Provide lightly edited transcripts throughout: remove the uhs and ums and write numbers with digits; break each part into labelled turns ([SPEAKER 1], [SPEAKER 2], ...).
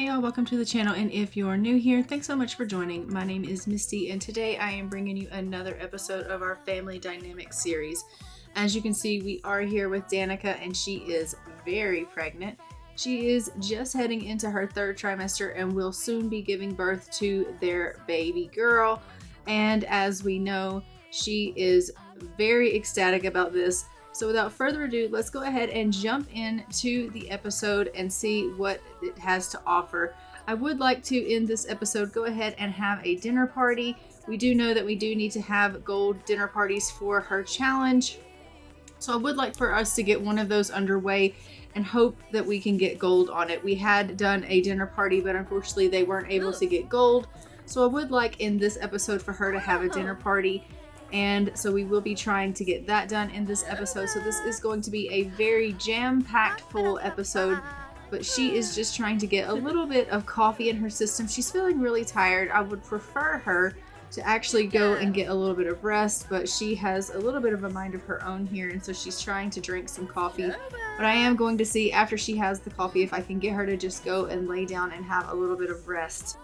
[SPEAKER 1] Hey y'all, welcome to the channel, and if you're new here, thanks so much for joining. My name is Misty, and today I am bringing you another episode of our Family Dynamics series. As you can see, we are here with Danika, and she is very pregnant. She is just heading into her third trimester and will soon be giving birth to their baby girl. And as we know, she is very ecstatic about this. So without further ado, let's go ahead and jump into the episode and see what it has to offer. I would like to, in this episode, go ahead and have a dinner party. We do know that we do need to have gold dinner parties for her challenge. So I would like for us to get one of those underway and hope that we can get gold on it. We had done a dinner party, but unfortunately they weren't able to get gold. So I would like in this episode for her to have a dinner party. And so we will be trying to get that done in this episode. So this is going to be a very jam-packed full episode, but she is just trying to get a little bit of coffee in her system. She's feeling really tired. I would prefer her to actually go and get a little bit of rest, but she has a little bit of a mind of her own here, and so she's trying to drink some coffee. But I am going to see after she has the coffee if I can get her to just go and lay down and have a little bit of rest.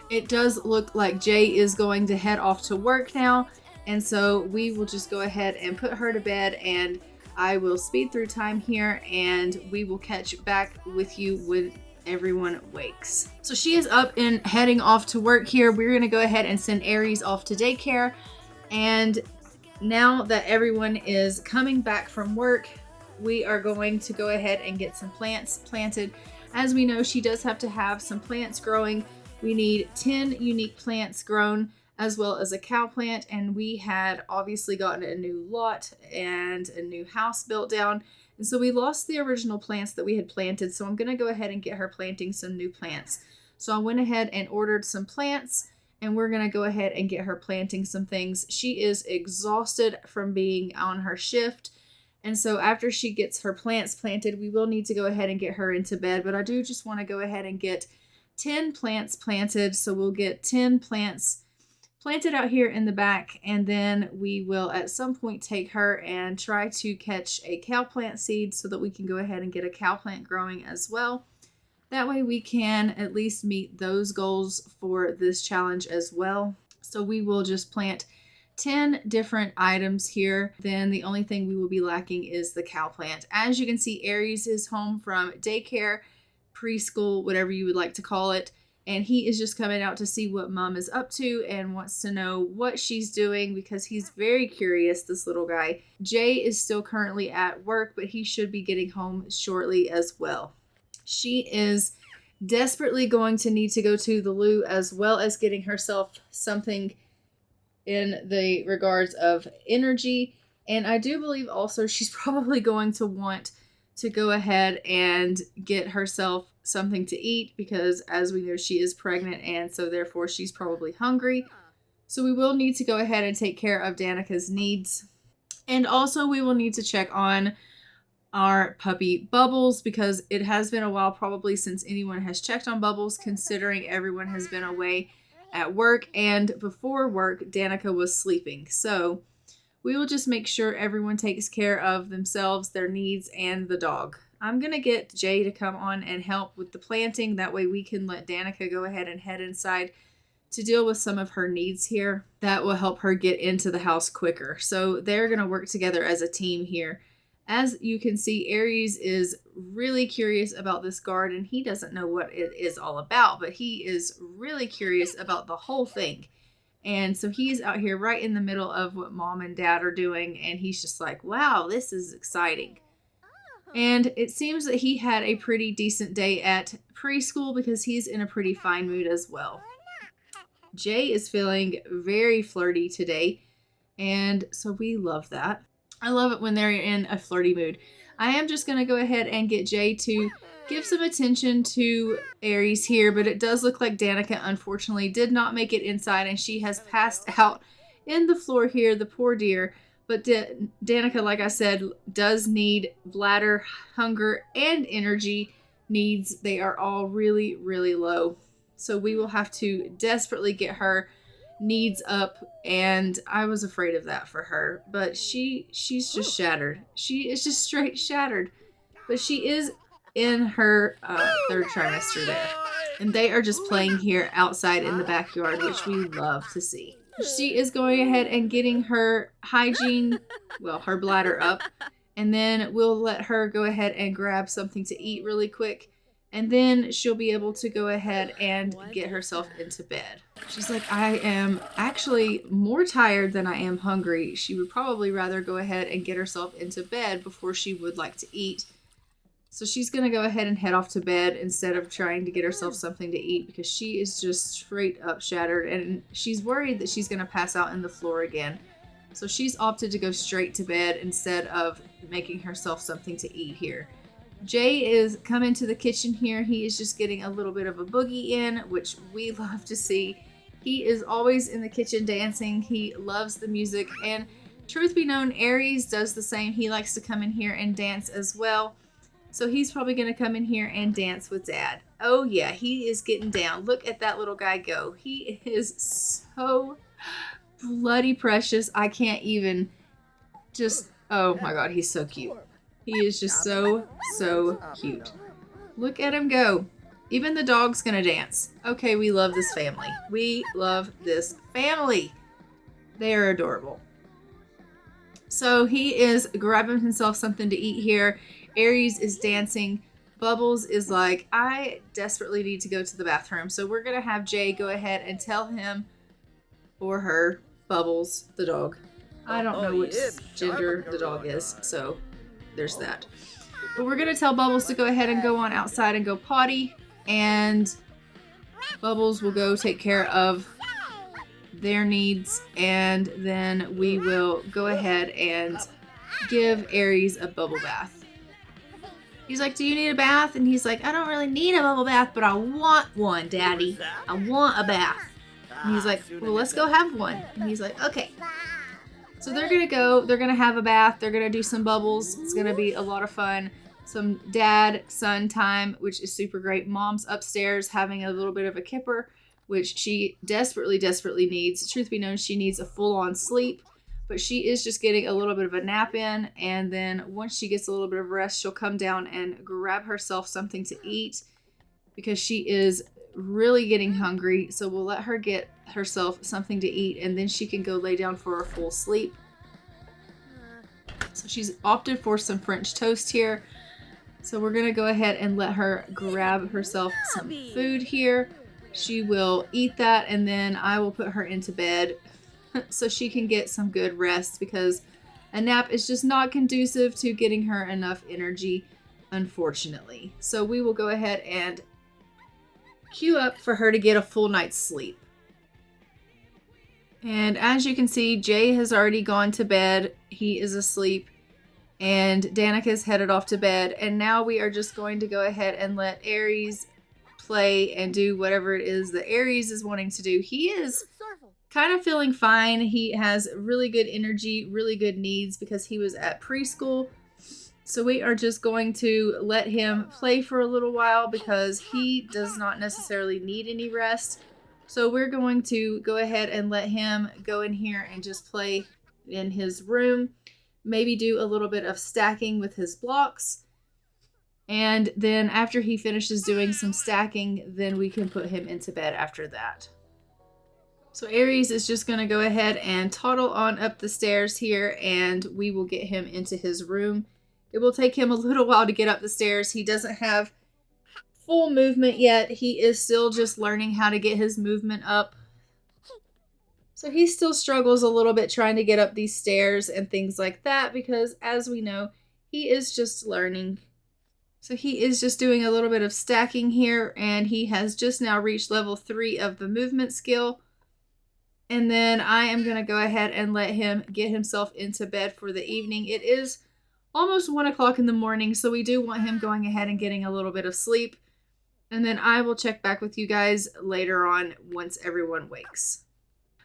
[SPEAKER 1] It does look like Jay is going to head off to work now. And so we will just go ahead and put her to bed, and I will speed through time here, and we will catch back with you when everyone wakes. So she is up and heading off to work here. We're going to go ahead and send Aries off to daycare. And now that everyone is coming back from work, we are going to go ahead and get some plants planted. As we know, she does have to have some plants growing. We need 10 unique plants grown, as well as a cow plant, and we had obviously gotten a new lot and a new house built down, and so we lost the original plants that we had planted. So I'm going to go ahead and get her planting some new plants. So I went ahead and ordered some plants, and we're going to go ahead and get her planting some things. She is exhausted from being on her shift, and so after she gets her plants planted, we will need to go ahead and get her into bed. But I do just want to go ahead and get 10 plants planted. So we'll get 10 plants planted out here in the back, and then we will at some point take her and try to catch a cow plant seed so that we can go ahead and get a cow plant growing as well. That way we can at least meet those goals for this challenge as well. So we will just plant 10 different items here. Then the only thing we will be lacking is the cow plant. As you can see, Aries is home from daycare, preschool, whatever you would like to call it. And he is just coming out to see what mom is up to and wants to know what she's doing because he's very curious, this little guy. Jay is still currently at work, but he should be getting home shortly as well. She is desperately going to need to go to the loo, as well as getting herself something in the regards of energy. And I do believe also she's probably going to want to go ahead and get herself something to eat because, as we know, she is pregnant, and so therefore she's probably hungry. So we will need to go ahead and take care of Danika's needs. And also we will need to check on our puppy Bubbles because it has been a while probably since anyone has checked on Bubbles, considering everyone has been away at work, and before work Danika was sleeping. So we will just make sure everyone takes care of themselves, their needs, and the dog. I'm going to get Jay to come on and help with the planting. That way we can let Danika go ahead and head inside to deal with some of her needs here. That will help her get into the house quicker. So they're going to work together as a team here. As you can see, Aries is really curious about this garden. He doesn't know what it is all about, but he is really curious about the whole thing. And so he's out here right in the middle of what mom and dad are doing. And he's just like, wow, this is exciting. And it seems that he had a pretty decent day at preschool because he's in a pretty fine mood as well. Jay is feeling very flirty today. And so we love that. I love it when they're in a flirty mood. I am just going to go ahead and get Jay to give some attention to Aries here, but it does look like Danika unfortunately did not make it inside, and she has passed out in the floor here, the poor dear. But Danika, like I said, does need bladder, hunger, and energy needs. They are all really, really low. So we will have to desperately get her needs up, and I was afraid of that for her. But she's just shattered. She is just straight shattered. But she is in her third trimester there. And they are just playing here outside in the backyard, which we love to see. She is going ahead and getting her hygiene, well, her bladder up. And then we'll let her go ahead and grab something to eat really quick. And then she'll be able to go ahead and get herself into bed. She's like, I am actually more tired than I am hungry. She would probably rather go ahead and get herself into bed before she would like to eat. So she's going to go ahead and head off to bed instead of trying to get herself something to eat because she is just straight up shattered. And she's worried that she's going to pass out in the floor again. So she's opted to go straight to bed instead of making herself something to eat here. Jay is coming to the kitchen here. He is just getting a little bit of a boogie in, which we love to see. He is always in the kitchen dancing. He loves the music. And truth be known, Aries does the same. He likes to come in here and dance as well. So he's probably going to come in here and dance with Dad. Oh yeah, he is getting down. Look at that little guy go. He is so bloody precious. I can't even just, oh my God, he's so cute. He is just so cute. Look at him go. Even the dog's gonna dance. Okay, we love this family. We love this family. They are adorable. So he is grabbing himself something to eat here. Aries is dancing. Bubbles is like, I desperately need to go to the bathroom. So we're gonna have Jay go ahead and tell him or her, Bubbles, the dog. I don't know which gender the dog is, so there's that. But we're going to tell Bubbles to go ahead and go on outside and go potty, and Bubbles will go take care of their needs, and then we will go ahead and give Aries a bubble bath. He's like, do you need a bath? And he's like, I don't really need a bubble bath, but I want one, Daddy. I want a bath. And he's like, well, let's go have one. And he's like, okay. So they're going to go. They're going to have a bath. They're going to do some bubbles. It's going to be a lot of fun. Some dad-son time, which is super great. Mom's upstairs having a little bit of a kipper, which she desperately needs. Truth be known, she needs a full-on sleep. But she is just getting a little bit of a nap in. And then once she gets a little bit of rest, she'll come down and grab herself something to eat because she is really getting hungry. So we'll let her get herself something to eat and then she can go lay down for a full sleep. So she's opted for some French toast here. So we're going to go ahead and let her grab herself some food here. She will eat that and then I will put her into bed so she can get some good rest because a nap is just not conducive to getting her enough energy, unfortunately. So we will go ahead and queue up for her to get a full night's sleep. And as you can see, Jay has already gone to bed. He is asleep. And Danica's headed off to bed. And now we are just going to go ahead and let Aries play and do whatever it is that Aries is wanting to do. He is kind of feeling fine. He has really good energy, really good needs because he was at preschool. So we are just going to let him play for a little while because he does not necessarily need any rest. So we're going to go ahead and let him go in here and just play in his room. Maybe do a little bit of stacking with his blocks. And then after he finishes doing some stacking, then we can put him into bed after that. So Aries is just going to go ahead and toddle on up the stairs here and we will get him into his room. It will take him a little while to get up the stairs. He doesn't have full movement yet. He is still just learning how to get his movement up. So he still struggles a little bit trying to get up these stairs and things like that because as we know, he is just learning. So he is just doing a little bit of stacking here and he has just now reached level 3 of the movement skill. And then I am going to go ahead and let him get himself into bed for the evening. It is almost 1 o'clock in the morning, so we do want him going ahead and getting a little bit of sleep. And then I will check back with you guys later on once everyone wakes.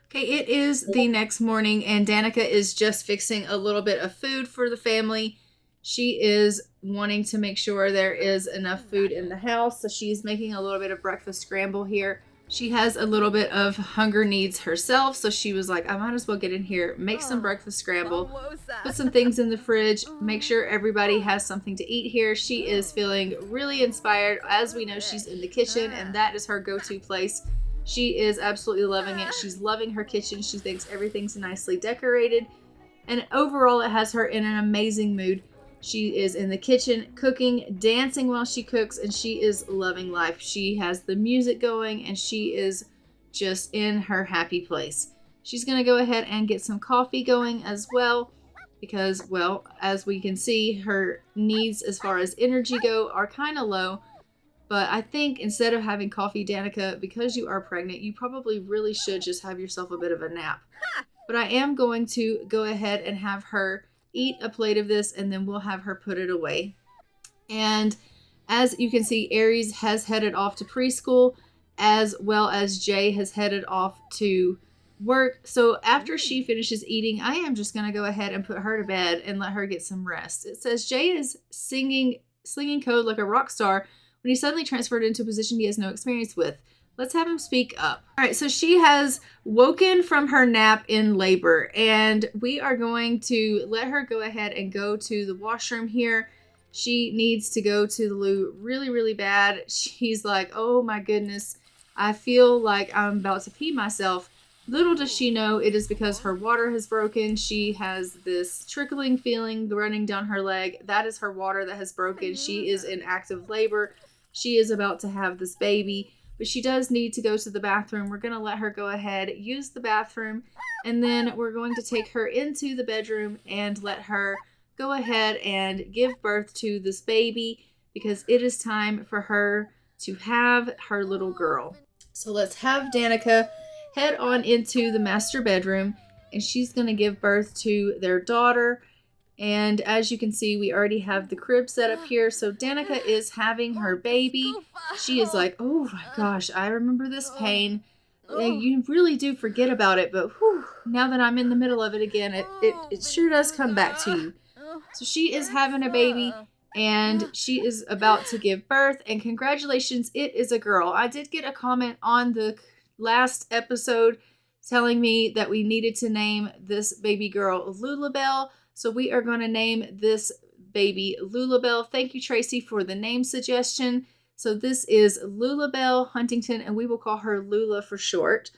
[SPEAKER 1] Okay, it is the next morning and Danica is just fixing a little bit of food for the family. She is wanting to make sure there is enough food in the house, so she's making a little bit of breakfast scramble here. She has a little bit of hunger needs herself, so she was like, I might as well get in here, make some breakfast scramble, put some things in the fridge, make sure everybody has something to eat here. She is feeling really inspired. As we know, she's in the kitchen, and that is her go-to place. She is absolutely loving it. She's loving her kitchen. She thinks everything's nicely decorated, and overall it has her in an amazing mood. She is in the kitchen cooking, dancing while she cooks, and she is loving life. She has the music going, and she is just in her happy place. She's going to go ahead and get some coffee going as well because, well, as we can see, her needs as far as energy go are kind of low. But I think instead of having coffee, Danika, because you are pregnant, you probably really should just have yourself a bit of a nap. But I am going to go ahead and have her eat a plate of this, and then we'll have her put it away. And as you can see, Aries has headed off to preschool, as well as Jay has headed off to work. So after she finishes eating, I am just going to go ahead and put her to bed and let her get some rest. It says Jay is slinging code like a rock star when he suddenly transferred into a position he has no experience with. Let's have him speak up. All right, so she has woken from her nap in labor, and we are going to let her go ahead and go to the washroom here. She needs to go to the loo really, really bad. She's like, oh my goodness, I feel like I'm about to pee myself. Little does she know it is because her water has broken. She has this trickling feeling running down her leg. That is her water that has broken. She is in active labor. She is about to have this baby. But she does need to go to the bathroom. We're going to let her go ahead, use the bathroom, and then we're going to take her into the bedroom and let her go ahead and give birth to this baby because it is time for her to have her little girl. So let's have Danika head on into the master bedroom, and she's going to give birth to their daughter. And as you can see, we already have the crib set up here. So Danika is having her baby. She is like, oh my gosh, I remember this pain. You really do forget about it, but whew, now that I'm in the middle of it again, it sure does come back to you. So she is having a baby, and she is about to give birth. And congratulations, it is a girl. I did get a comment on the last episode telling me that we needed to name this baby girl Lula. So we are going to name this baby Lula. Thank you, Tracy, for the name suggestion. So this is Lula Huntington, and we will call her Lula for short.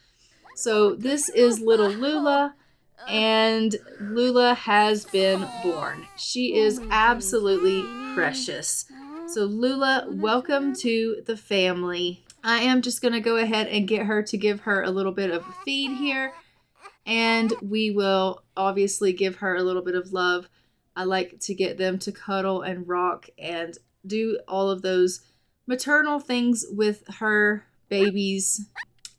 [SPEAKER 1] So this is little Lula, and Lula has been born. She is absolutely precious. So Lula, welcome to the family. I am just going to go ahead and get her to give her a little bit of a feed here. And we will obviously give her a little bit of love. I like to get them to cuddle and rock and do all of those maternal things with her babies.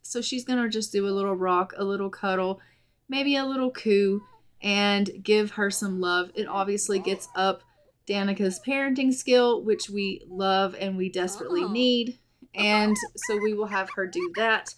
[SPEAKER 1] So she's going to just do a little rock, a little cuddle, maybe a little coo, and give her some love. It obviously gets up Danika's parenting skill, which we love and we desperately need. And so we will have her do that.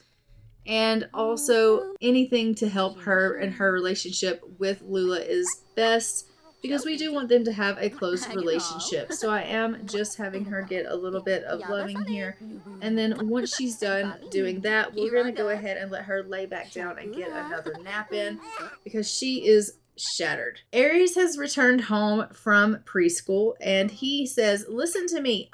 [SPEAKER 1] And also anything to help her and her relationship with Lula is best because we do want them to have a close relationship. So I am just having her get a little bit of loving here. And then once she's done doing that, we're going to go ahead and let her lay back down and get another nap in because she is shattered. Aries has returned home from preschool, and he says, listen to me.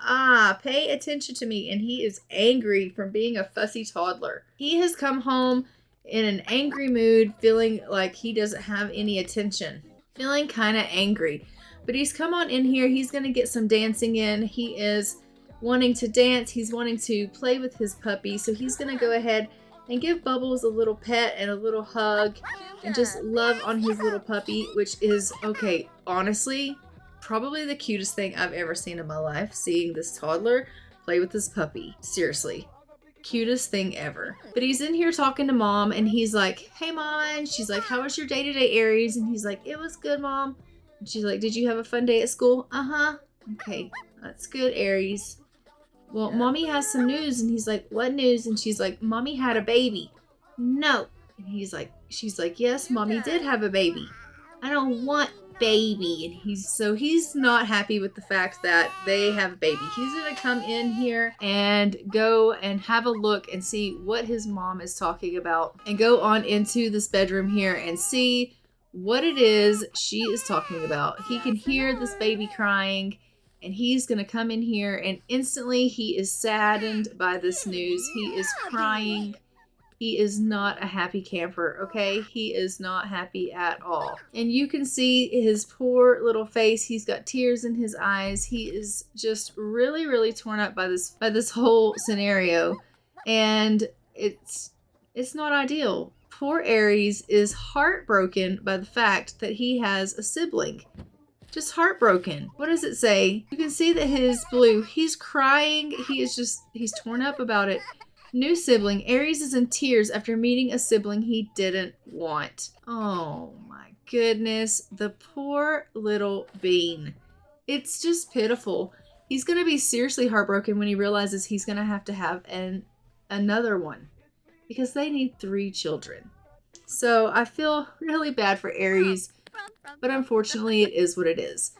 [SPEAKER 1] Pay attention to me. And he is angry from being a fussy toddler. He has come home in an angry mood, feeling like he doesn't have any attention, feeling kind of angry. But he's come on in here. He's going to get some dancing in. He is wanting to dance. He's wanting to play with his puppy. So he's going to go ahead and give Bubbles a little pet and a little hug and just love on his little puppy, which is, okay, honestly, probably the cutest thing I've ever seen in my life, seeing this toddler play with this puppy. Seriously, cutest thing ever. But he's in here talking to Mom, and he's like, hey, Mom. And she's like, how was your day today, Aries? And he's like, it was good, Mom. And she's like, did you have a fun day at school? Uh-huh. Okay, that's good, Aries. Well, Mommy has some news. And he's like, what news? And she's like, Mommy had a baby. No. And she's like, yes, Mommy did have a baby. I don't want baby. And he's not happy with the fact that they have a baby. He's gonna come in here and go and have a look and see what his mom is talking about, and go on into this bedroom here and see what it is she is talking about. He can hear this baby crying, and he's gonna come in here, and instantly he is saddened by this news. He is crying. He is not a happy camper, okay? He is not happy at all. And you can see his poor little face. He's got tears in his eyes. He is just really, really torn up by this whole scenario. And it's not ideal. Poor Aries is heartbroken by the fact that he has a sibling. Just heartbroken. What does it say? You can see that his blue, he's crying. He's torn up about it. New sibling. Aries is in tears after meeting a sibling he didn't want. Oh my goodness. The poor little bean. It's just pitiful. He's going to be seriously heartbroken when he realizes he's going to have another one, because they need 3 children. So I feel really bad for Aries, but unfortunately it is what it is.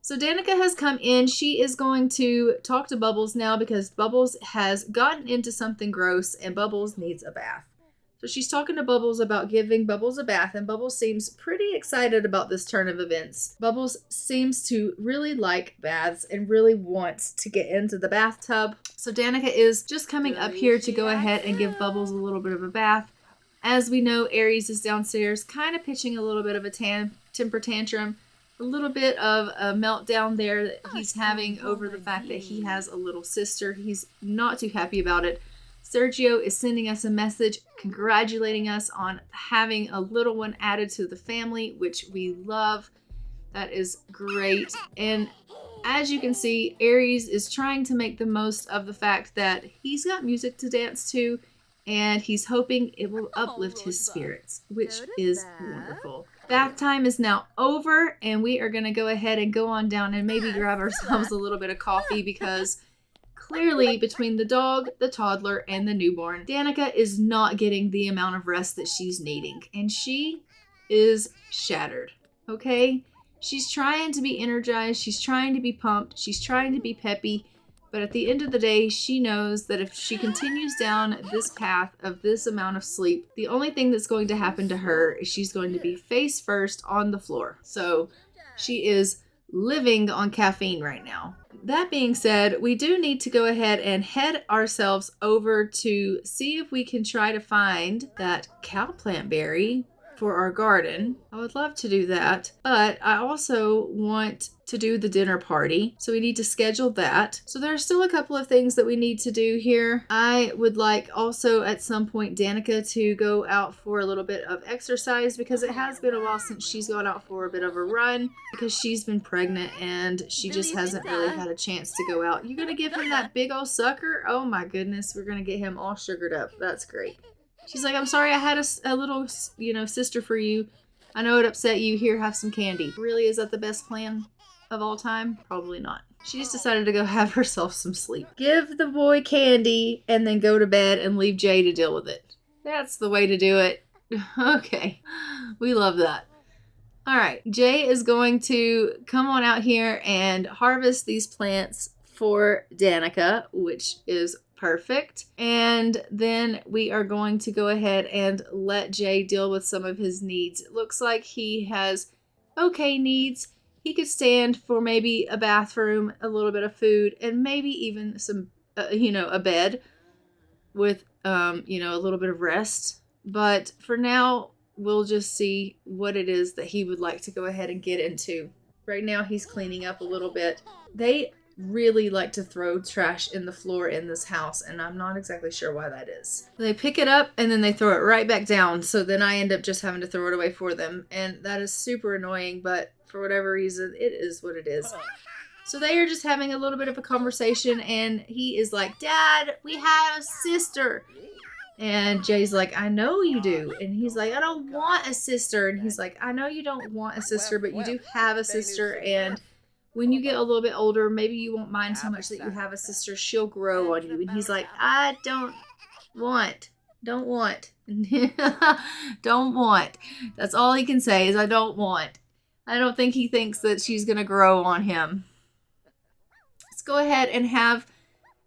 [SPEAKER 1] So Danika has come in. She is going to talk to Bubbles now, because Bubbles has gotten into something gross and Bubbles needs a bath. So she's talking to Bubbles about giving Bubbles a bath, and Bubbles seems pretty excited about this turn of events. Bubbles seems to really like baths and really wants to get into the bathtub. So Danika is just coming up here to go ahead and give Bubbles a little bit of a bath. As we know, Aries is downstairs kind of pitching a little bit of a temper tantrum. A little bit of a meltdown there that he's having over the fact that he has a little sister. He's not too happy about it. Sergio is sending us a message congratulating us on having a little one added to the family, which we love. That is great. And as you can see, Aries is trying to make the most of the fact that he's got music to dance to, and he's hoping it will uplift his spirits, which is wonderful. Bath time is now over, and we are going to go ahead and go on down and maybe grab ourselves a little bit of coffee, because clearly between the dog, the toddler, and the newborn, Danika is not getting the amount of rest that she's needing, and she is shattered, okay? She's trying to be energized, she's trying to be pumped, she's trying to be peppy, but at the end of the day, she knows that if she continues down this path of this amount of sleep, the only thing that's going to happen to her is she's going to be face first on the floor. So she is living on caffeine right now. That being said, we do need to go ahead and head ourselves over to see if we can try to find that cowplant berry for our garden. I would love to do that, but I also want to do the dinner party, so we need to schedule that. So there are still a couple of things that we need to do here. I would like also at some point Danika to go out for a little bit of exercise, because it has been a while since she's gone out for a bit of a run, because she's been pregnant and she just hasn't really had a chance to go out. You're gonna give him that big old sucker? Oh my goodness, we're gonna get him all sugared up. That's great. She's like, I'm sorry I had a little, sister for you. I know it upset you. Here, have some candy. Really, is that the best plan of all time? Probably not. She just decided to go have herself some sleep. Give the boy candy and then go to bed and leave Jay to deal with it. That's the way to do it. Okay. We love that. All right. Jay is going to come on out here and harvest these plants for Danika, which is perfect. And then we are going to go ahead and let Jay deal with some of his needs. It looks like he has okay needs. He could stand for maybe a bathroom, a little bit of food, and maybe even some, a bed with, a little bit of rest. But for now, we'll just see what it is that he would like to go ahead and get into. Right now, he's cleaning up a little bit. They really like to throw trash in the floor in this house, and I'm not exactly sure why that is. They pick it up and then they throw it right back down, so then I end up just having to throw it away for them, and that is super annoying, but for whatever reason, it is what it is. So they are just having a little bit of a conversation, and he is like, Dad, we have a sister. And Jay's like, I know you do. And he's like, I don't want a sister. And he's like, I know you don't want a sister, but you do have a sister, and when you get a little bit older, maybe you won't mind so much that you have a sister. She'll grow on you. And he's like, I don't want. Don't want. That's all he can say is I don't want. I don't think he thinks that she's going to grow on him. Let's go ahead and have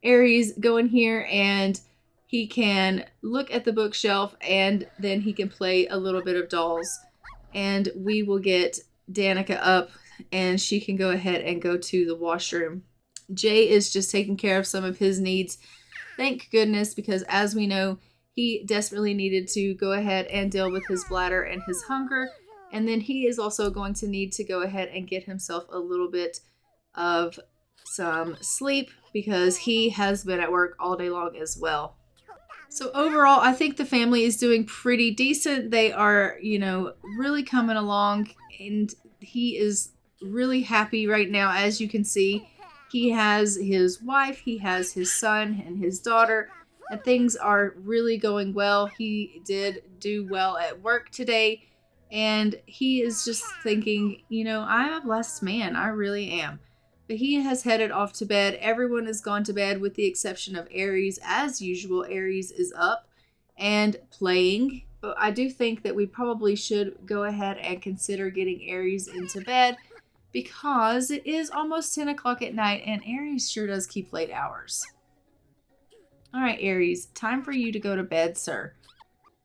[SPEAKER 1] Aries go in here, and he can look at the bookshelf, and then he can play a little bit of dolls. And we will get Danika up, and she can go ahead and go to the washroom. Jay is just taking care of some of his needs. Thank goodness, because as we know, he desperately needed to go ahead and deal with his bladder and his hunger. And then he is also going to need to go ahead and get himself a little bit of some sleep, because he has been at work all day long as well. So overall, I think the family is doing pretty decent. They are, really coming along, and he is really happy right now. As you can see, he has his wife, he has his son and his daughter, and things are really going well. He did do well at work today, and he is just thinking, I'm a blessed man. I really am. But he has headed off to bed. Everyone has gone to bed with the exception of Aries. As usual, Aries is up and playing. But I do think that we probably should go ahead and consider getting Aries into bed, because it is almost 10 o'clock at night, and Aries sure does keep late hours. All right, Aries, time for you to go to bed, sir.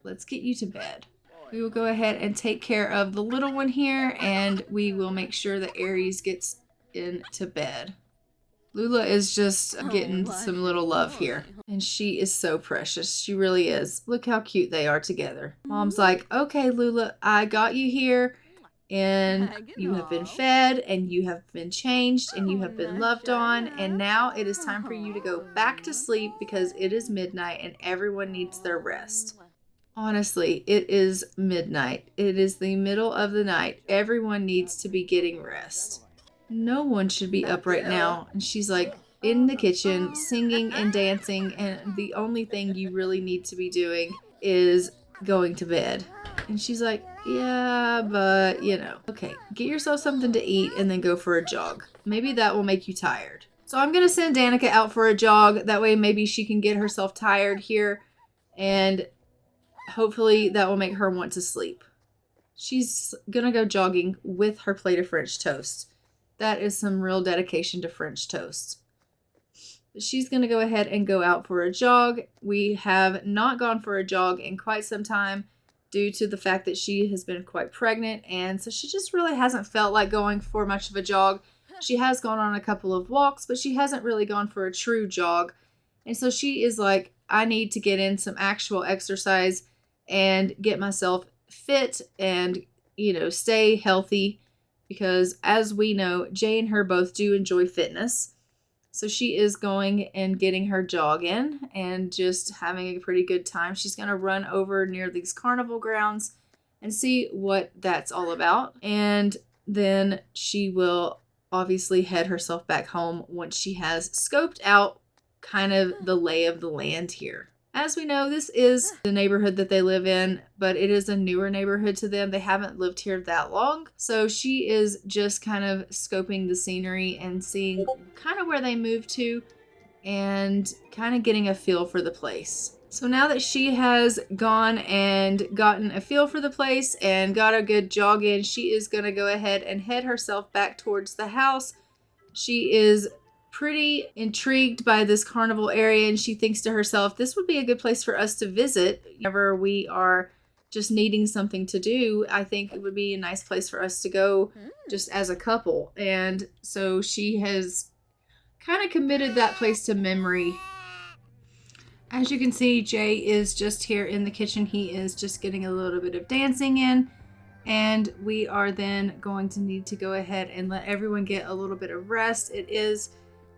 [SPEAKER 1] Let's get you to bed. We will go ahead and take care of the little one here, and we will make sure that Aries gets into bed. Lula is just getting some little love here, and she is so precious. She really is. Look how cute they are together. Mom's like, okay, Lula, I got you here, and you have been fed, and you have been changed, and you have been loved on, and now it is time for you to go back to sleep, because it is midnight and everyone needs their rest. Honestly, it is midnight. It is the middle of the night. Everyone needs to be getting rest. No one should be up right now. And she's like in the kitchen singing and dancing, and the only thing you really need to be doing is going to bed. And she's like, yeah, but okay, get yourself something to eat and then go for a jog. Maybe that will make you tired. So I'm going to send Danika out for a jog. That way maybe she can get herself tired here, and hopefully that will make her want to sleep. She's going to go jogging with her plate of French toast. That is some real dedication to French toast. She's going to go ahead and go out for a jog. We have not gone for a jog in quite some time due to the fact that she has been quite pregnant, and so she just really hasn't felt like going for much of a jog. She has gone on a couple of walks, but she hasn't really gone for a true jog. And so she is like, I need to get in some actual exercise and get myself fit and, stay healthy, because as we know, Jay and her both do enjoy fitness. So she is going and getting her jog in and just having a pretty good time. She's going to run over near these carnival grounds and see what that's all about. And then she will obviously head herself back home once she has scoped out kind of the lay of the land here. As we know, this is the neighborhood that they live in, but it is a newer neighborhood to them. They haven't lived here that long. So she is just kind of scoping the scenery and seeing kind of where they moved to and kind of getting a feel for the place. So now that she has gone and gotten a feel for the place and got a good jog in, she is going to go ahead and head herself back towards the house. She is pretty intrigued by this carnival area, and she thinks to herself, this would be a good place for us to visit whenever we are just needing something to do. I think it would be a nice place for us to go just as a couple. And so she has kind of committed that place to memory. As you can see, Jay is just here in the kitchen. He is just getting a little bit of dancing in, and we are then going to need to go ahead and let everyone get a little bit of rest. It is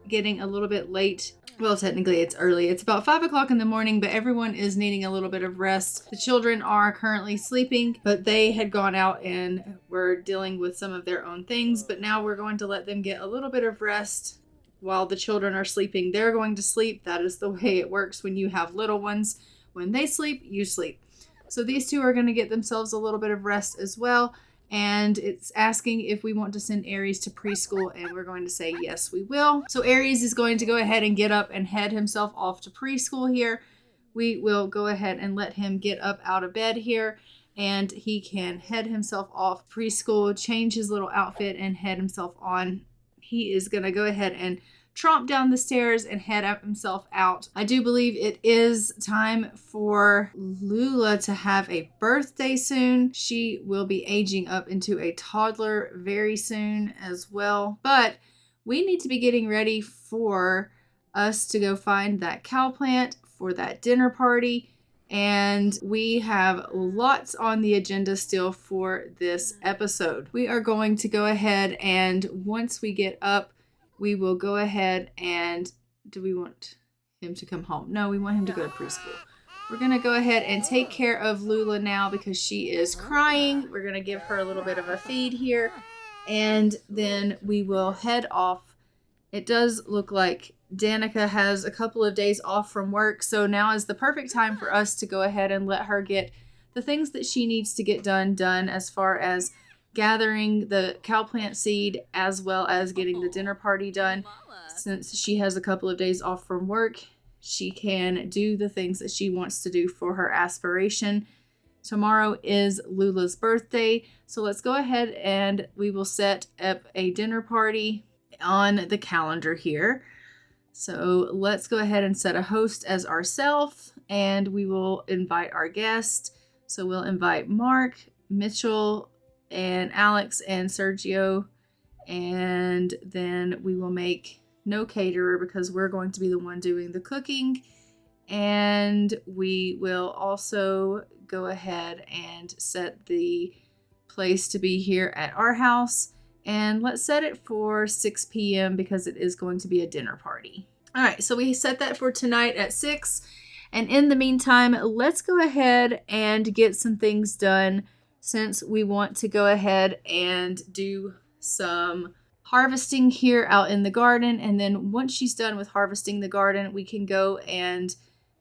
[SPEAKER 1] getting a little bit late. Well, technically it's early. It's about 5 o'clock in the morning, but everyone is needing a little bit of rest. The children are currently sleeping, but they had gone out and were dealing with some of their own things. But now we're going to let them get a little bit of rest while the children are sleeping. They're going to sleep. That is the way it works when you have little ones. When they sleep, you sleep. So these two are going to get themselves a little bit of rest as well. And it's asking if we want to send Aries to preschool, and we're going to say yes, we will. So Aries is going to go ahead and get up and head himself off to preschool here. We will go ahead and let him get up out of bed here, and he can head himself off preschool, change his little outfit, and head himself on. He is going to go ahead and tromp down the stairs and head up himself out. I do believe it is time for Lula to have a birthday soon. She will be aging up into a toddler very soon as well. But we need to be getting ready for us to go find that cowplant for that dinner party. And we have lots on the agenda still for this episode. We are going to go ahead and once we get up, we will go ahead and, do we want him to come home? No, we want him to go to preschool. We're going to go ahead and take care of Lula now because she is crying. We're going to give her a little bit of a feed here. And then we will head off. It does look like Danika has a couple of days off from work. So now is the perfect time for us to go ahead and let her get the things that she needs to get done as far as gathering the cowplant seed as well as getting the dinner party done. Since she has a couple of days off from work, she can do the things that she wants to do for her aspiration. Tomorrow is Lula's birthday, so let's go ahead and we will set up a dinner party on the calendar here. So let's go ahead and set a host as ourselves, and we will invite our guests. So we'll invite Mark, Mitchell, and Alex and Sergio, and then we will make no caterer because we're going to be the one doing the cooking. And we will also go ahead and set the place to be here at our house, and let's set it for 6 p.m. because it is going to be a dinner party. All right, so we set that for tonight at 6, and in the meantime, let's go ahead and get some things done since we want to go ahead and do some harvesting here out in the garden. And then once she's done with harvesting the garden, we can go and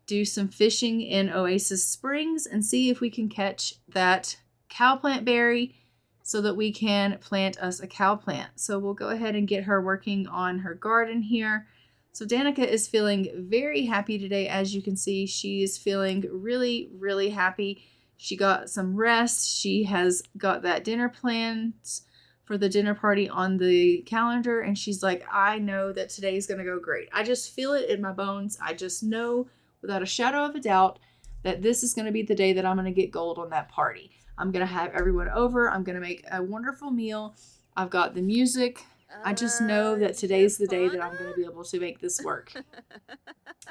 [SPEAKER 1] do some fishing in Oasis Springs and see if we can catch that cowplant berry so that we can plant us a cowplant. So we'll go ahead and get her working on her garden here. So Danika is feeling very happy today. As you can see, she is feeling really, really happy. She got some rest. She has got that dinner planned for the dinner party on the calendar. And she's like, I know that today's going to go great. I just feel it in my bones. I just know without a shadow of a doubt that this is going to be the day that I'm going to get gold on that party. I'm going to have everyone over. I'm going to make a wonderful meal. I've got the music. I just know that today's the day that I'm going to be able to make this work.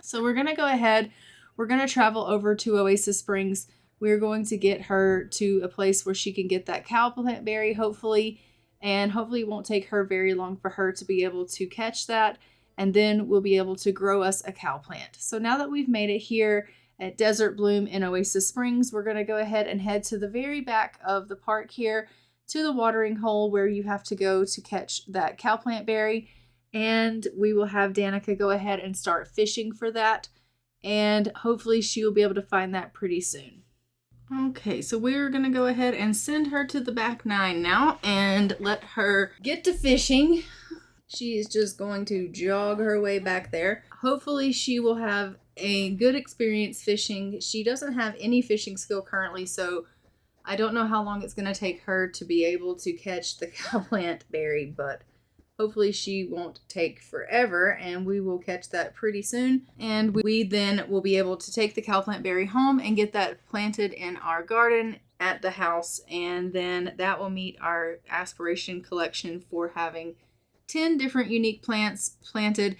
[SPEAKER 1] So we're going to go ahead. We're going to travel over to Oasis Springs. We're going to get her to a place where she can get that cowplant berry, hopefully. And hopefully it won't take her very long for her to be able to catch that. And then we'll be able to grow us a cowplant. So now that we've made it here at Desert Bloom in Oasis Springs, we're going to go ahead and head to the very back of the park here to the watering hole where you have to go to catch that cowplant berry. And we will have Danika go ahead and start fishing for that. And hopefully she will be able to find that pretty soon. Okay, so we're going to go ahead and send her to the back 9 now and let her get to fishing. She is just going to jog her way back there. Hopefully she will have a good experience fishing. She doesn't have any fishing skill currently, so I don't know how long it's going to take her to be able to catch the cowplant berry, but hopefully she won't take forever and we will catch that pretty soon. And we then will be able to take the cowplant berry home and get that planted in our garden at the house. And then that will meet our aspiration collection for having 10 different unique plants planted,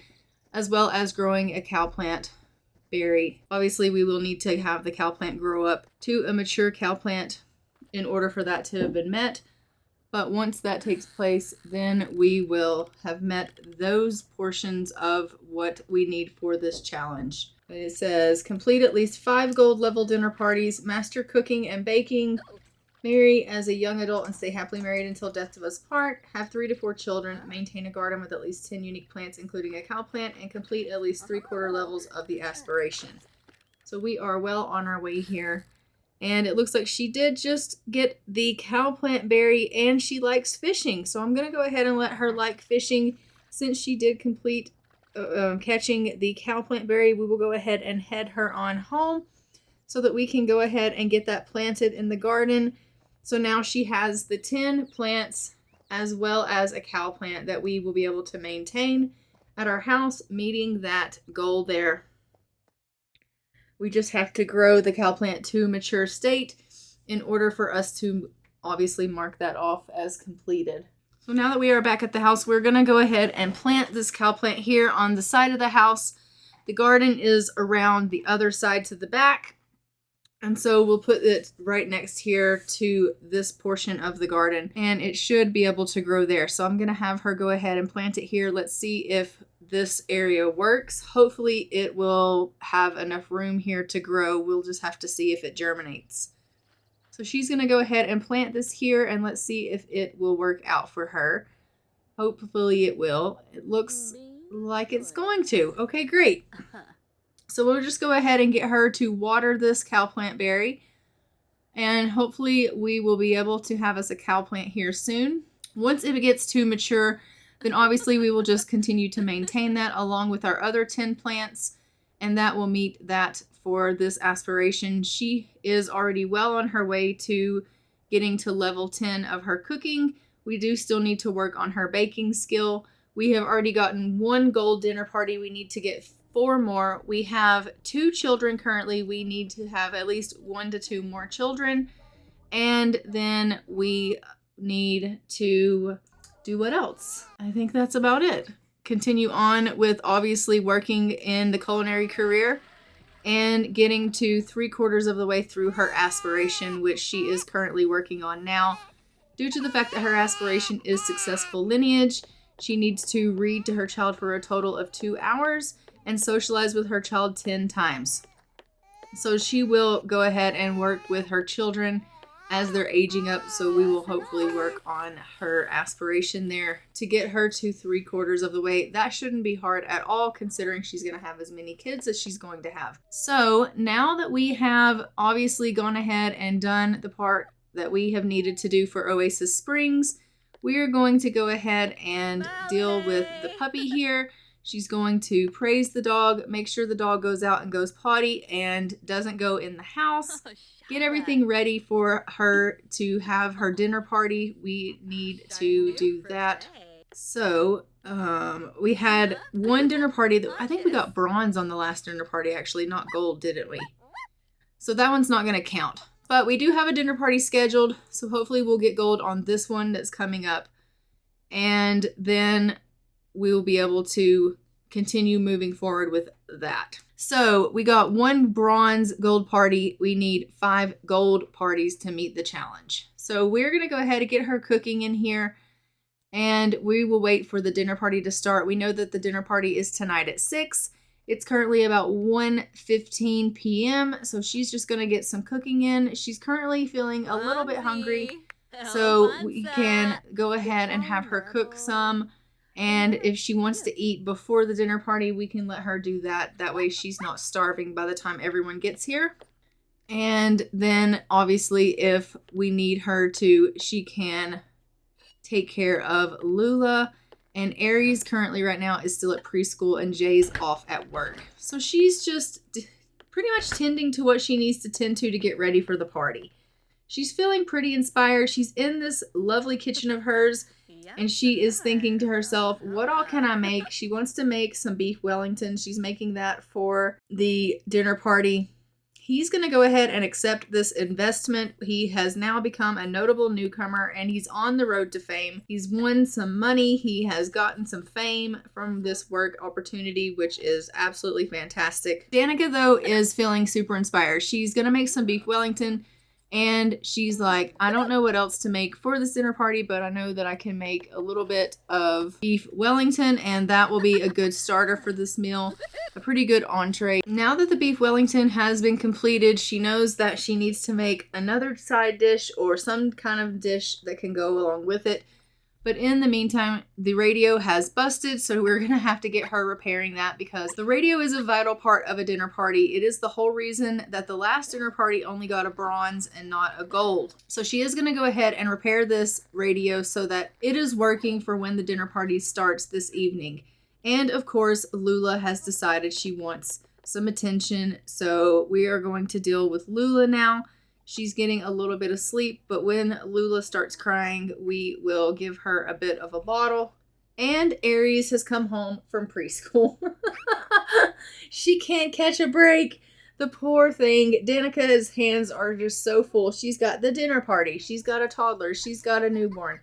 [SPEAKER 1] as well as growing a cowplant berry. Obviously, we will need to have the cowplant grow up to a mature cowplant in order for that to have been met. But once that takes place, then we will have met those portions of what we need for this challenge. It says, complete at least 5 gold level dinner parties, master cooking and baking, marry as a young adult and stay happily married until death do us part, have 3 to 4 children, maintain a garden with at least 10 unique plants, including a cowplant, and complete at least 3/4 levels of the aspiration. So we are well on our way here. And it looks like she did just get the cowplant berry and she likes fishing. So I'm going to go ahead and let her like fishing. Since she did complete catching the cowplant berry, we will go ahead and head her on home so that we can go ahead and get that planted in the garden. So now she has the 10 plants as well as a cow plant that we will be able to maintain at our house, meeting that goal there. We just have to grow the cow plant to a mature state in order for us to obviously mark that off as completed. So now that we are back at the house, we're going to go ahead and plant this cow plant here on the side of the house. The garden is around the other side to the back. And so we'll put it right next here to this portion of the garden, and it should be able to grow there. So I'm going to have her go ahead and plant it here. Let's see if this area works. Hopefully it will have enough room here to grow. We'll just have to see if it germinates. So she's going to go ahead and plant this here, and let's see if it will work out for her. Hopefully it will. It looks like it's going to. Okay, great. So we'll just go ahead and get her to water this cow plant berry, and hopefully we will be able to have us a cow plant here soon. Once it gets to mature, then obviously we will just continue to maintain that along with our other 10 plants, and that will meet that for this aspiration. She is already well on her way to getting to level 10 of her cooking. We do still need to work on her baking skill. We have already gotten 1 gold dinner party. We need to get 4 more. We have 2 children currently. We need to have at least 1 to 2 more children. And then we need to do what else? I think that's about it. Continue on with obviously working in the culinary career and getting to 3/4 of the way through her aspiration, which she is currently working on now. Due to the fact that her aspiration is successful lineage, she needs to read to her child for a total of 2 hours and socialize with her child 10 times. So she will go ahead and work with her children as they're aging up. So we will hopefully work on her aspiration there to get her to 3/4 of the way. That shouldn't be hard at all, considering she's going to have as many kids as she's going to have. So now that we have obviously gone ahead and done the part that we have needed to do for Oasis Springs, we are going to go ahead and deal with the puppy here. She's going to praise the dog, make sure the dog goes out and goes potty and doesn't go in the house. Get everything ready for her to have her dinner party. We need to do that. So we had 1 dinner party. I think we got bronze on the last dinner party, actually, not gold, didn't we? So that one's not going to count. But we do have a dinner party scheduled, so hopefully we'll get gold on this one that's coming up. And then we will be able to continue moving forward with that. So we got 1 bronze gold party. We need 5 gold parties to meet the challenge. So we're going to go ahead and get her cooking in here, and we will wait for the dinner party to start. We know that the dinner party is tonight at 6. It's currently about 1:15 p.m. So she's just going to get some cooking in. She's currently feeling a little bit hungry, so we can go ahead and have her cook some. And if she wants to eat before the dinner party, we can let her do that. That way she's not starving by the time everyone gets here. And then obviously if we need her to, she can take care of Lula. And Aries currently right now is still at preschool and Jay's off at work. So she's just pretty much tending to what she needs to tend to get ready for the party. She's feeling pretty inspired. She's in this lovely kitchen of hers, and she is thinking to herself, what all can I make? She wants to make some beef Wellington. She's making that for the dinner party. He's going to go ahead and accept this investment. He has now become a notable newcomer, and he's on the road to fame. He's won some money. He has gotten some fame from this work opportunity, which is absolutely fantastic. Danika, though, is feeling super inspired. She's going to make some beef Wellington. And she's like, I don't know what else to make for this dinner party, but I know that I can make a little bit of beef Wellington, and that will be a good starter for this meal, a pretty good entree. Now that the beef Wellington has been completed, she knows that she needs to make another side dish or some kind of dish that can go along with it. But in the meantime, the radio has busted, so we're going to have to get her repairing that because the radio is a vital part of a dinner party. It is the whole reason that the last dinner party only got a bronze and not a gold. So she is going to go ahead and repair this radio so that it is working for when the dinner party starts this evening. And of course, Lula has decided she wants some attention. So we are going to deal with Lula now. She's getting a little bit of sleep, but when Lula starts crying, we will give her a bit of a bottle. And Aries has come home from preschool. She can't catch a break. The poor thing. Danica's hands are just so full. She's got the dinner party. She's got a toddler. She's got a newborn.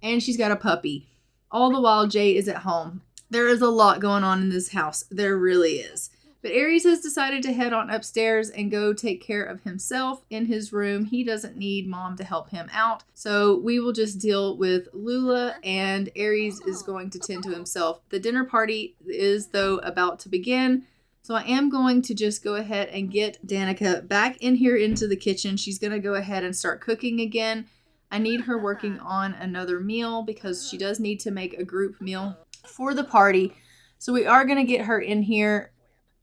[SPEAKER 1] And she's got a puppy. All the while Jay is at home. There is a lot going on in this house. There really is. But Aries has decided to head on upstairs and go take care of himself in his room. He doesn't need mom to help him out. So we will just deal with Lula, and Aries is going to tend to himself. The dinner party is, though, about to begin. So I am going to just go ahead and get Danika back in here into the kitchen. She's going to go ahead and start cooking again. I need her working on another meal because she does need to make a group meal for the party. So we are going to get her in here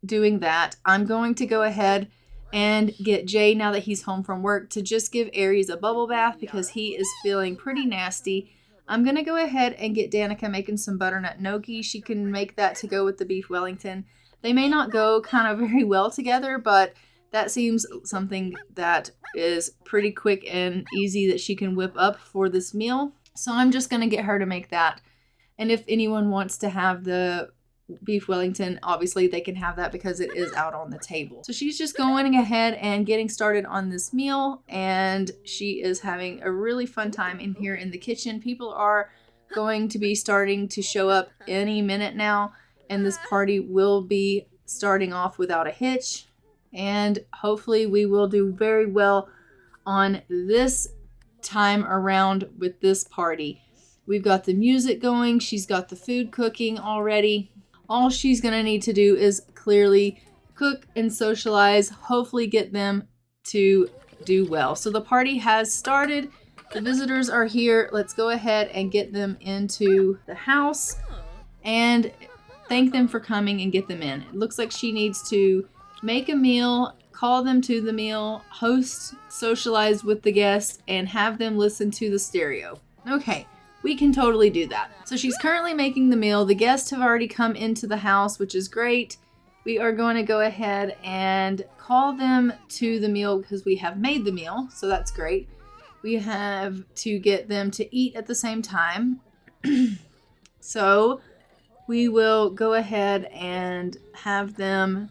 [SPEAKER 1] doing that. I'm going to go ahead and get Jay, now that he's home from work, to just give Aries a bubble bath because he is feeling pretty nasty. I'm going to go ahead and get Danika making some butternut gnocchi. She can make that to go with the beef Wellington. They may not go kind of very well together, but that seems something that is pretty quick and easy that she can whip up for this meal. So I'm just going to get her to make that. And if anyone wants to have the beef Wellington, obviously they can have that because it is out on the table. So she's just going ahead and getting started on this meal, and she is having a really fun time in here in the kitchen. People are going to be starting to show up any minute now, and this party will be starting off without a hitch. And hopefully we will do very well on this time around with this party. We've got the music going. She's got the food cooking already. All she's going to need to do is clearly cook and socialize, hopefully get them to do well. So the party has started. The visitors are here. Let's go ahead and get them into the house and thank them for coming and get them in. It looks like she needs to make a meal, call them to the meal, host, socialize with the guests, and have them listen to the stereo. Okay, we can totally do that. So she's currently making the meal. The guests have already come into the house, which is great. We are going to go ahead and call them to the meal because we have made the meal, so that's great. We have to get them to eat at the same time. So we will go ahead and have them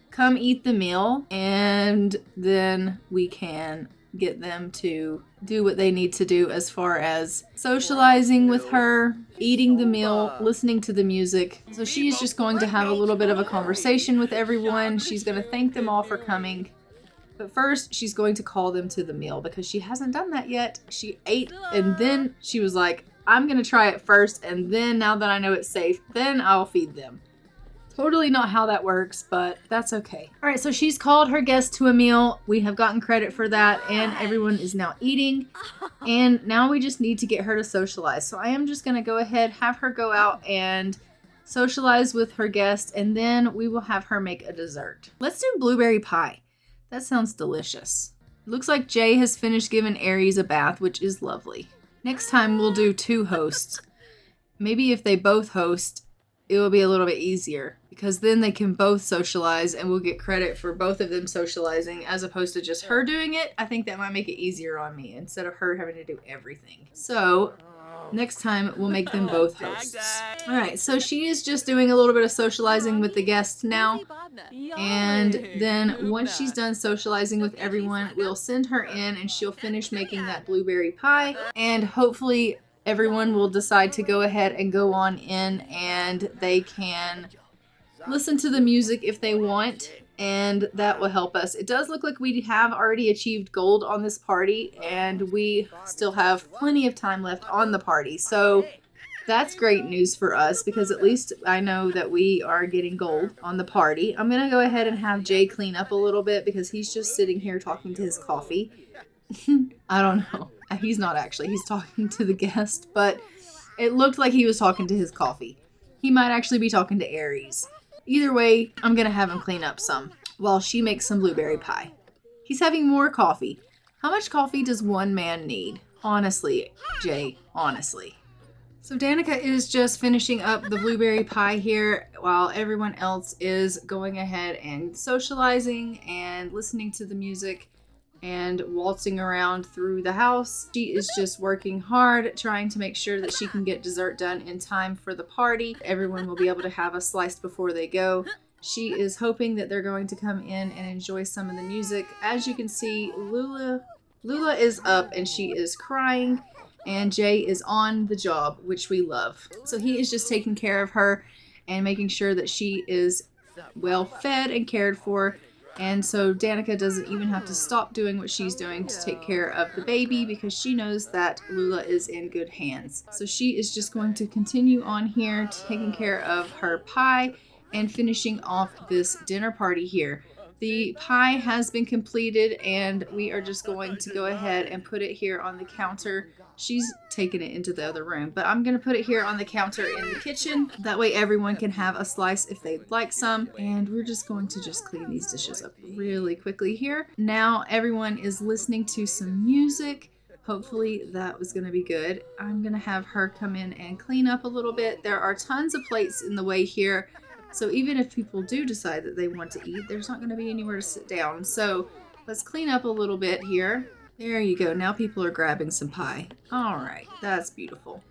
[SPEAKER 1] come eat the meal, and then we can get them to do what they need to do as far as socializing with her, eating the meal, listening to the music. So she's just going to have a little bit of a conversation with everyone. She's going to thank them all for coming. But first, she's going to call them to the meal because she hasn't done that yet. She ate, and then she was like, I'm going to try it first, and then now that I know it's safe, then I'll feed them. Totally not how that works, but that's okay. All right, so she's called her guests to a meal. We have gotten credit for that, and everyone is now eating. And now we just need to get her to socialize. So I am just going to go ahead, have her go out and socialize with her guests, and then we will have her make a dessert. Let's do blueberry pie. That sounds delicious. Looks like Jay has finished giving Aries a bath, which is lovely. Next time we'll do 2 hosts. Maybe if they both host, it will be a little bit easier because then they can both socialize and we'll get credit for both of them socializing as opposed to just her doing it. I think that might make it easier on me instead of her having to do everything. So next time we'll make them both hosts. All right, so she is just doing a little bit of socializing with the guests now. And then once she's done socializing with everyone, we'll send her in and she'll finish making that blueberry pie. And hopefully everyone will decide to go ahead and go on in and they can listen to the music if they want, and that will help us. It does look like we have already achieved gold on this party, and we still have plenty of time left on the party. So that's great news for us because at least I know that we are getting gold on the party. I'm going to go ahead and have Jay clean up a little bit because he's just sitting here talking to his coffee. I don't know. He's not actually. He's talking to the guest, but it looked like he was talking to his coffee. He might actually be talking to Aries. Either way, I'm going to have him clean up some while she makes some blueberry pie. He's having more coffee. How much coffee does one man need? Honestly, Jay, honestly. So Danica is just finishing up the blueberry pie here while everyone else is going ahead and socializing and listening to the music and waltzing around through the house. She is just working hard, trying to make sure that she can get dessert done in time for the party. Everyone will be able to have a slice before they go. She is hoping that they're going to come in and enjoy some of the music. As you can see, Lula is up and she is crying. And Jay is on the job, which we love. So he is just taking care of her and making sure that she is well fed and cared for. And so Danica doesn't even have to stop doing what she's doing to take care of the baby because she knows that Lula is in good hands. So she is just going to continue on here, taking care of her pie and finishing off this dinner party here. The pie has been completed and we are just going to go ahead and put it here on the counter. She's taken it into the other room, but I'm going to put it here on the counter in the kitchen. That way everyone can have a slice if they'd like some. And we're just going to just clean these dishes up really quickly here. Now everyone is listening to some music. Hopefully that was going to be good. I'm going to have her come in and clean up a little bit. There are tons of plates in the way here. So even if people do decide that they want to eat, there's not going to be anywhere to sit down. So let's clean up a little bit here. There you go. Now people are grabbing some pie. All right. That's beautiful.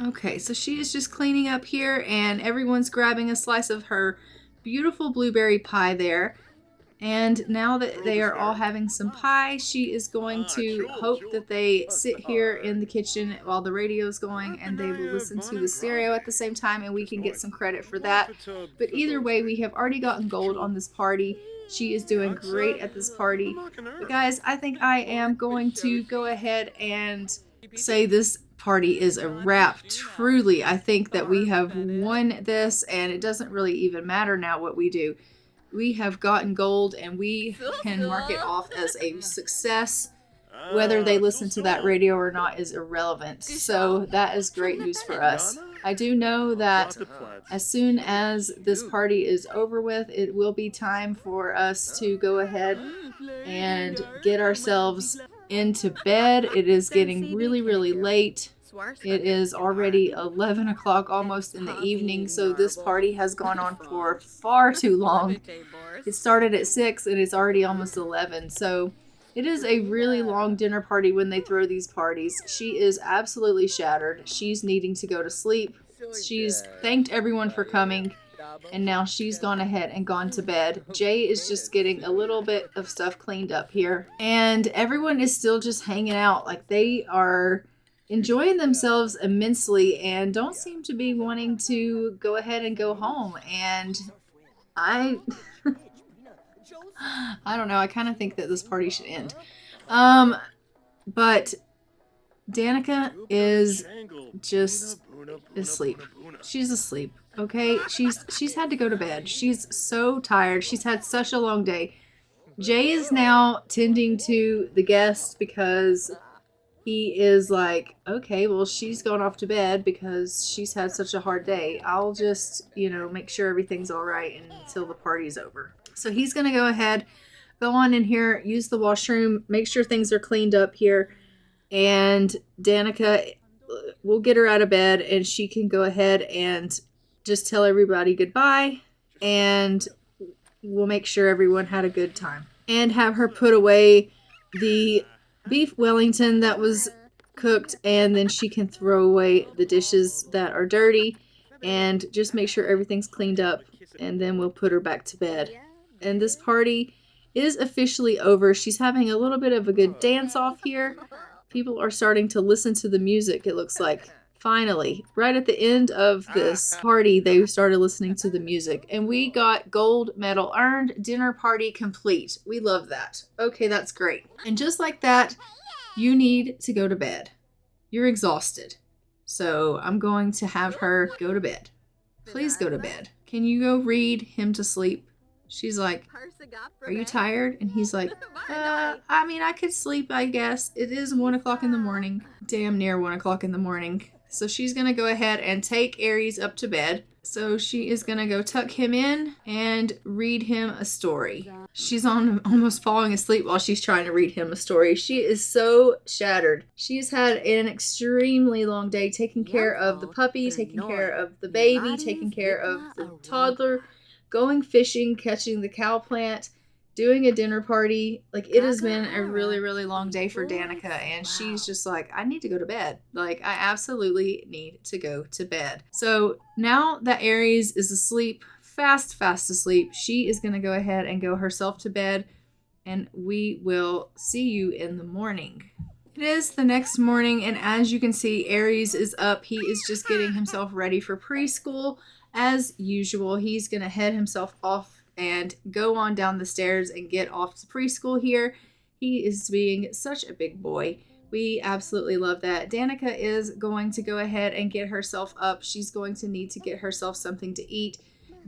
[SPEAKER 1] Okay. So she is just cleaning up here and everyone's grabbing a slice of her beautiful blueberry pie there. And now that they are all having some pie, she is going to hope that they sit here in the kitchen while the radio is going and they will listen to the stereo at the same time and we can get some credit for that. But either way, we have already gotten gold on this party. She is doing great at this party. But guys, I think I am going to go ahead and say this party is a wrap. Truly, I think that we have won this and it doesn't really even matter now what we do. We have gotten gold and we can mark it off as a success. Whether they listen to that radio or not is irrelevant. So that is great news for us. I do know that as soon as this party is over with, it will be time for us to go ahead and get ourselves into bed. It is getting really, really late. It is already 11 o'clock almost in the evening, so this party has gone on for far too long. It started at 6 and it's already almost 11, so it is a really long dinner party when they throw these parties. She is absolutely shattered. She's needing to go to sleep. She's thanked everyone for coming, and now she's gone ahead and gone to bed. Jay is just getting a little bit of stuff cleaned up here, and everyone is still just hanging out. Like, they are enjoying themselves immensely and don't seem to be wanting to go ahead and go home. And I don't know. I kind of think that this party should end. But Danica is just asleep. She's asleep. Okay. She's had to go to bed. She's so tired. She's had such a long day. Jay is now tending to the guests because he is like, okay, well, she's gone off to bed because she's had such a hard day. I'll just, make sure everything's all right until the party's over. So he's going to go ahead, go on in here, use the washroom, make sure things are cleaned up here. And Danica, we'll get her out of bed and she can go ahead and just tell everybody goodbye. And we'll make sure everyone had a good time. And have her put away the beef Wellington that was cooked, and then she can throw away the dishes that are dirty and just make sure everything's cleaned up, and then we'll put her back to bed. And this party is officially over. She's having a little bit of a good dance off here. People are starting to listen to the music, it looks like. Finally, right at the end of this party, they started listening to the music. And we got gold medal earned, dinner party complete. We love that. Okay, that's great. And just like that, you need to go to bed. You're exhausted. So I'm going to have her go to bed. Please go to bed. Can you go read him to sleep? She's like, are you tired? And he's like, I could sleep, I guess. It is 1 o'clock in the morning. Damn near 1 o'clock in the morning. So she's going to go ahead and take Aries up to bed. So she is going to go tuck him in and read him a story. She's almost falling asleep while she's trying to read him a story. She is so shattered. She's had an extremely long day taking care of the puppy, taking care of the baby, taking care of the toddler, going fishing, catching the cowplant, doing a dinner party. Like, it has been a really, really long day for Danika, and she's just like, I need to go to bed. Like, I absolutely need to go to bed. So now that Aries is asleep, fast asleep, she is going to go ahead and go herself to bed, and we will see you in the morning. It is the next morning, and as you can see, Aries is up. He is just getting himself ready for preschool. As usual, he's going to head himself off and go on down the stairs and get off to preschool here. He is being such a big boy. We absolutely love that. Danika is going to go ahead and get herself up. She's going to need to get herself something to eat.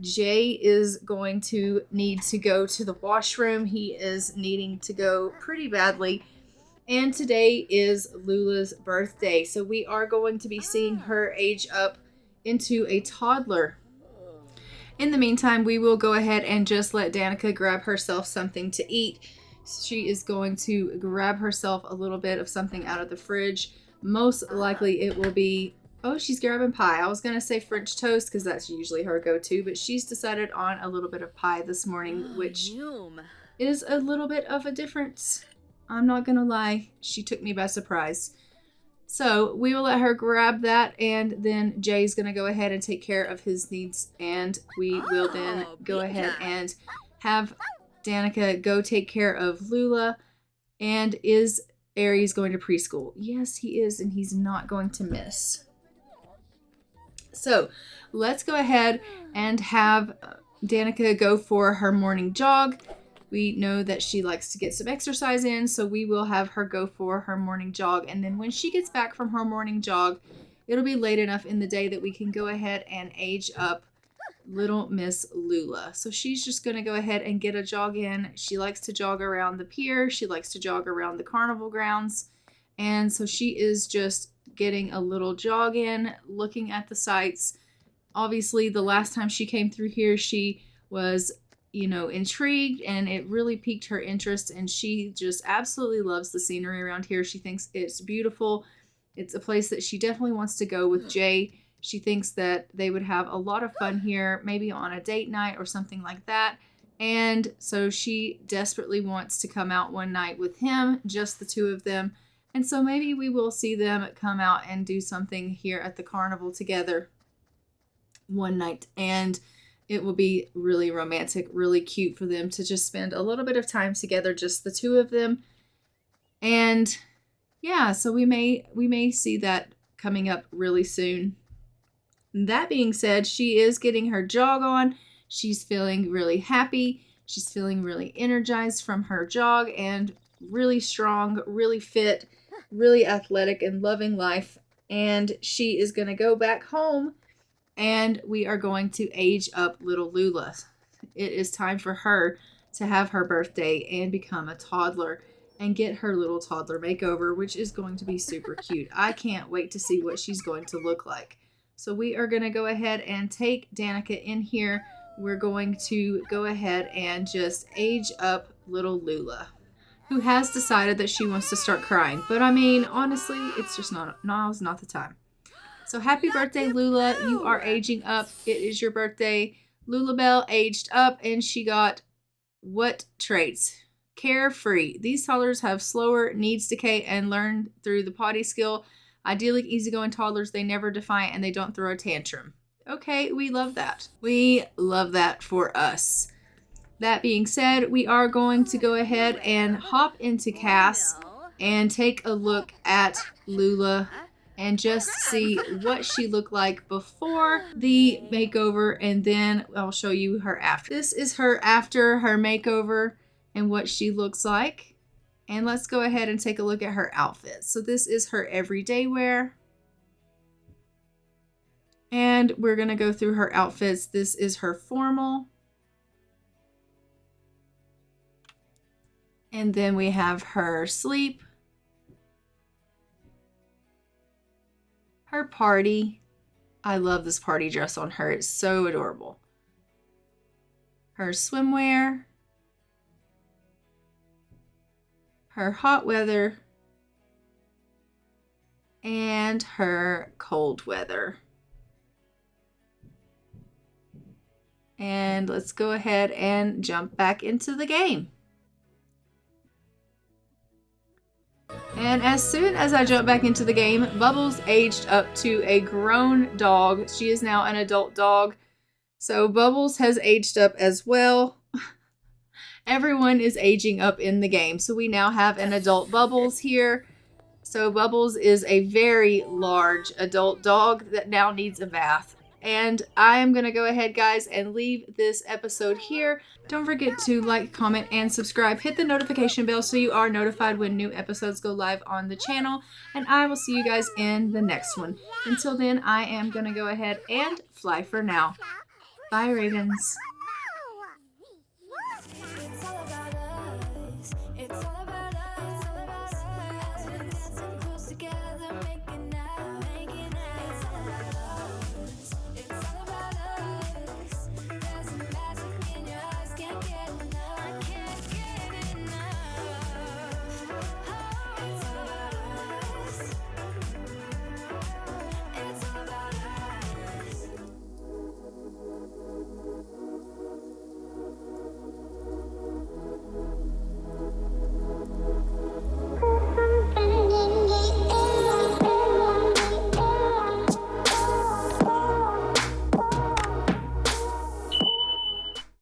[SPEAKER 1] Jay is going to need to go to the washroom. He is needing to go pretty badly. And today is Lula's birthday. So we are going to be seeing her age up into a toddler. In the meantime, we will go ahead and just let Danika grab herself something to eat. She is going to grab herself a little bit of something out of the fridge. Most likely it will be, oh, she's grabbing pie. I was going to say French toast because that's usually her go-to, but she's decided on a little bit of pie this morning, which is a little bit of a difference. I'm not going to lie. She took me by surprise. So we will let her grab that, and then Jay's going to go ahead and take care of his needs, and we will then go ahead and have Danika go take care of Lula. And is Aries going to preschool? Yes, he is, and he's not going to miss. So let's go ahead and have Danika go for her morning jog. We know that she likes to get some exercise in, so we will have her go for her morning jog. And then when she gets back from her morning jog, it'll be late enough in the day that we can go ahead and age up little Miss Lula. So she's just going to go ahead and get a jog in. She likes to jog around the pier. She likes to jog around the carnival grounds. And so she is just getting a little jog in, looking at the sights. Obviously, the last time she came through here, she was intrigued, and it really piqued her interest, and she just absolutely loves the scenery around here. She thinks it's beautiful. It's a place that she definitely wants to go with Jay. She thinks that they would have a lot of fun here, maybe on a date night or something like that. And so she desperately wants to come out one night with him, just the two of them. And so maybe we will see them come out and do something here at the carnival together one night. And it will be really romantic, really cute for them to just spend a little bit of time together, just the two of them. And yeah, so we may see that coming up really soon. That being said, she is getting her jog on. She's feeling really happy. She's feeling really energized from her jog, and really strong, really fit, really athletic, and loving life. And she is going to go back home, and we are going to age up little Lula. It is time for her to have her birthday and become a toddler and get her little toddler makeover, which is going to be super cute. I can't wait to see what she's going to look like. So we are going to go ahead and take Danika in here. We're going to go ahead and just age up little Lula, who has decided that she wants to start crying. But I mean, honestly, it's just now's not the time. So happy birthday, Lula. You are aging up. It is your birthday. Lula Bell aged up, and she got what traits? Carefree. These toddlers have slower needs decay and learn through the potty skill. Ideally, easygoing toddlers, they never defiant and they don't throw a tantrum. Okay, we love that. We love that for us. That being said, we are going to go ahead and hop into Cass and take a look at Lula and just see what she looked like before the makeover, and then I'll show you her after. This is her after her makeover and what she looks like. And let's go ahead and take a look at her outfit. So this is her everyday wear. And we're going to go through her outfits. This is her formal. And then we have her sleep, her party, I love this party dress on her. It's so adorable. Her swimwear. Her hot weather. And her cold weather. And let's go ahead and jump back into the game. And as soon as I jump back into the game, Bubbles aged up to a grown dog. She is now an adult dog. So Bubbles has aged up as well. Everyone is aging up in the game. So we now have an adult Bubbles here. So Bubbles is a very large adult dog that now needs a bath. And I am going to go ahead, guys, and leave this episode here. Don't forget to like, comment, and subscribe. Hit the notification bell so you are notified when new episodes go live on the channel. And I will see you guys in the next one. Until then, I am going to go ahead and fly for now. Bye, Ravens.